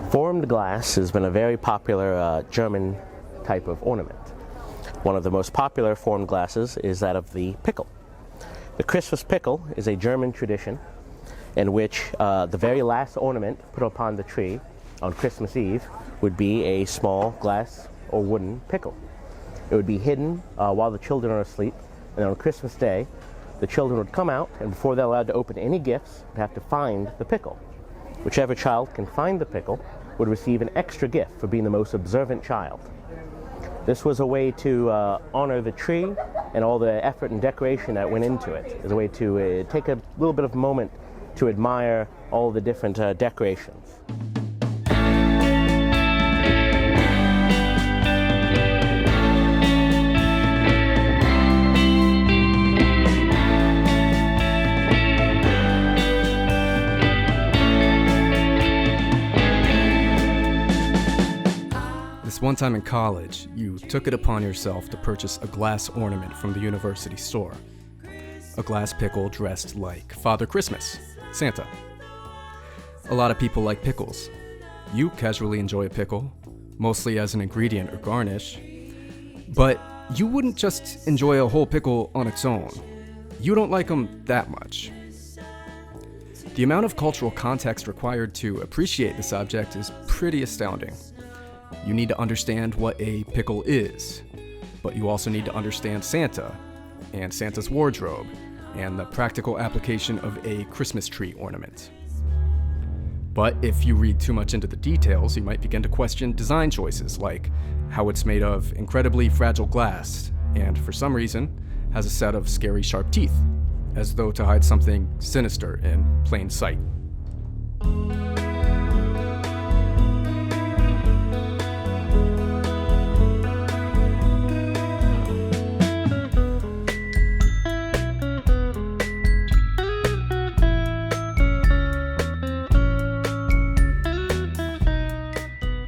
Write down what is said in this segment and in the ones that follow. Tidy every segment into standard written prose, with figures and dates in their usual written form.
Formed glass has been a very popular German type of ornament. One of the most popular formed glasses is that of the pickle. The Christmas pickle is a German tradition in which the very last ornament put upon the tree on Christmas Eve would be a small glass or wooden pickle. It would be hidden while the children are asleep, and on Christmas Day, the children would come out, and before they're allowed to open any gifts, would have to find the pickle. Whichever child can find the pickle would receive an extra gift for being the most observant child. This was a way to honor the tree and all the effort and decoration that went into it. As a way to take a little bit of a moment to admire all the different decorations. This one time in college, you took it upon yourself to purchase a glass ornament from the university store. A glass pickle dressed like Father Christmas, Santa. A lot of people like pickles. You casually enjoy a pickle, mostly as an ingredient or garnish. But you wouldn't just enjoy a whole pickle on its own. You don't like them that much. The amount of cultural context required to appreciate this object is pretty astounding. You need to understand what a pickle is, but you also need to understand Santa, and Santa's wardrobe, and the practical application of a Christmas tree ornament. But if you read too much into the details, you might begin to question design choices, like how it's made of incredibly fragile glass, and for some reason, has a set of scary sharp teeth, as though to hide something sinister in plain sight.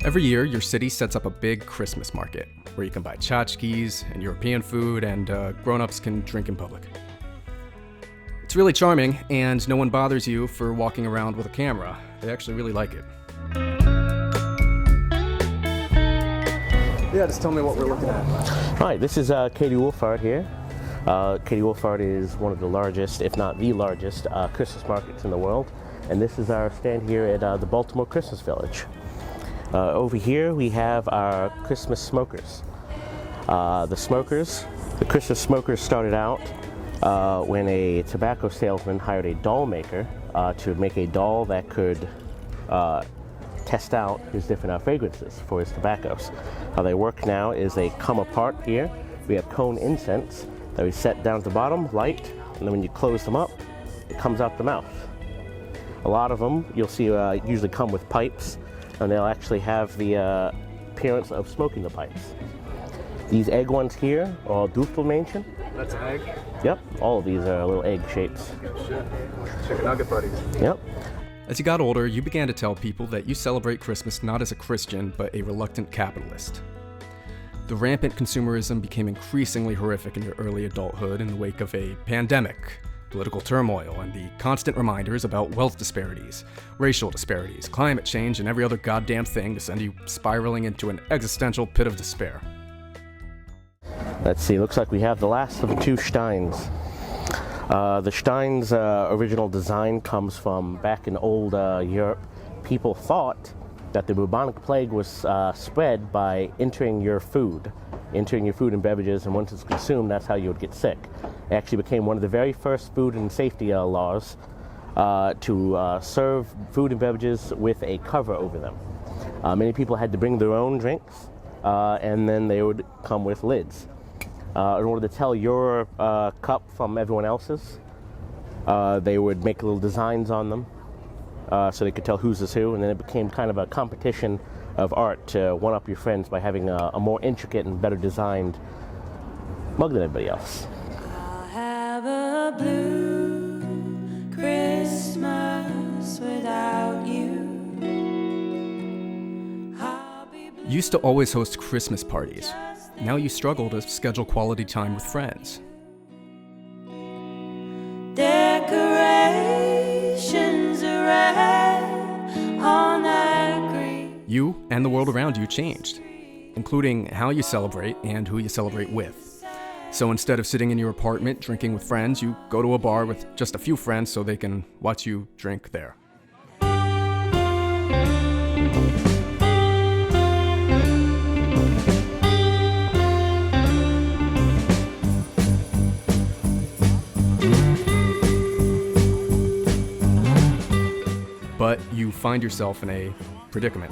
Every year, your city sets up a big Christmas market where you can buy tchotchkes and European food, and grown-ups can drink in public. It's really charming, and no one bothers you for walking around with a camera. They actually really like it. Yeah, just tell me what we're looking at. All right, this is Katie Wolfhard here. Katie Wolfhard is one of the largest, if not the largest, Christmas markets in the world. And this is our stand here at the Baltimore Christmas Village. Over here we have our Christmas smokers. The Christmas smokers started out when a tobacco salesman hired a doll maker to make a doll that could test out his different fragrances for his tobaccos. How they work now is they come apart here. We have cone incense that we set down at the bottom, light, and then when you close them up, it comes out the mouth. A lot of them you'll see usually come with pipes, and they'll actually have the appearance of smoking the pipes. These egg ones here are all Duftelmännchen. That's an egg? Yep, all of these are little egg shapes. Good shit. Chicken nugget buddies. Yep. As you got older, you began to tell people that you celebrate Christmas not as a Christian, but a reluctant capitalist. The rampant consumerism became increasingly horrific in your early adulthood in the wake of a pandemic, political turmoil, and the constant reminders about wealth disparities, racial disparities, climate change, and every other goddamn thing to send you spiraling into an existential pit of despair. Let's see, looks like we have the last of the two Steins. The Stein's original design comes from back in old Europe. People thought that the bubonic plague was spread by entering your food and beverages, and once it's consumed, that's how you would get sick. It actually became one of the very first food and safety laws to serve food and beverages with a cover over them. Many people had to bring their own drinks, and then they would come with lids. In order to tell your cup from everyone else's, they would make little designs on them so they could tell whose is who, and then it became kind of a competition of art to one-up your friends by having a more intricate and better designed mug than everybody else. I'll have a blue Christmas without you. You used to always host Christmas parties. Now you struggle to schedule quality time with friends. Decorations are red on that green. you and the world around you changed, including how you celebrate and who you celebrate with. So instead of sitting in your apartment drinking with friends, you go to a bar with just a few friends so they can watch you drink there. But you find yourself in a predicament.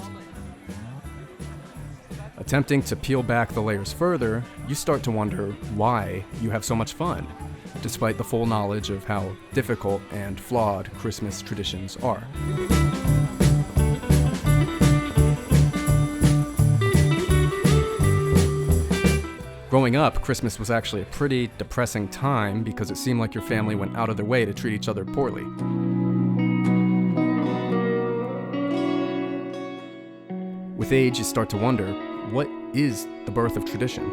Attempting to peel back the layers further, you start to wonder why you have so much fun, despite the full knowledge of how difficult and flawed Christmas traditions are. Growing up, Christmas was actually a pretty depressing time because it seemed like your family went out of their way to treat each other poorly. With age, you start to wonder, what is the birth of tradition?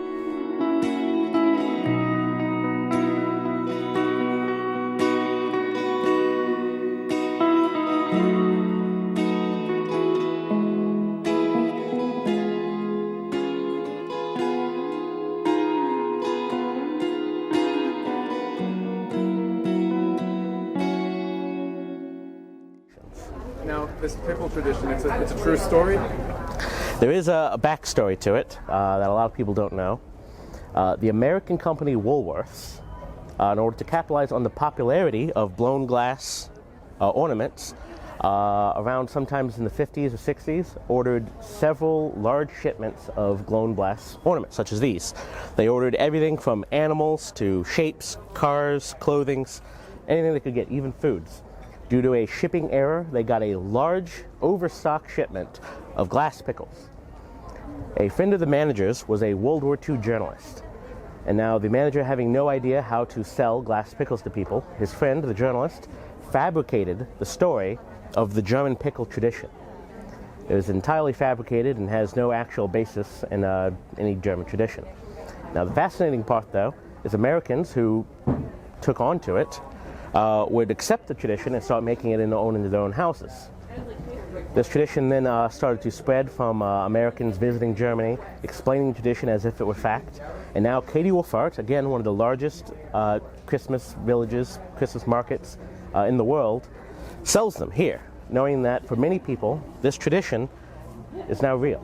Now, this pickle tradition, it's a true story? There is a backstory to it that a lot of people don't know. The American company Woolworths, in order to capitalize on the popularity of blown glass ornaments, around sometimes in the 50s or 60s, ordered several large shipments of blown glass ornaments, such as these. They ordered everything from animals to shapes, cars, clothings, anything they could get, even foods. Due to a shipping error, they got a large, overstocked shipment of glass pickles. A friend of the manager's was a World War II journalist, and now the manager, having no idea how to sell glass pickles to people, his friend, the journalist, fabricated the story of the German pickle tradition. It was entirely fabricated and has no actual basis in any German tradition. Now, the fascinating part, though, is Americans who took on to it would accept the tradition and start making it into their own houses. This tradition then started to spread from Americans visiting Germany, explaining the tradition as if it were fact. And now Katie Wolfart, again one of the largest Christmas villages, Christmas markets in the world, sells them here, knowing that for many people this tradition is now real.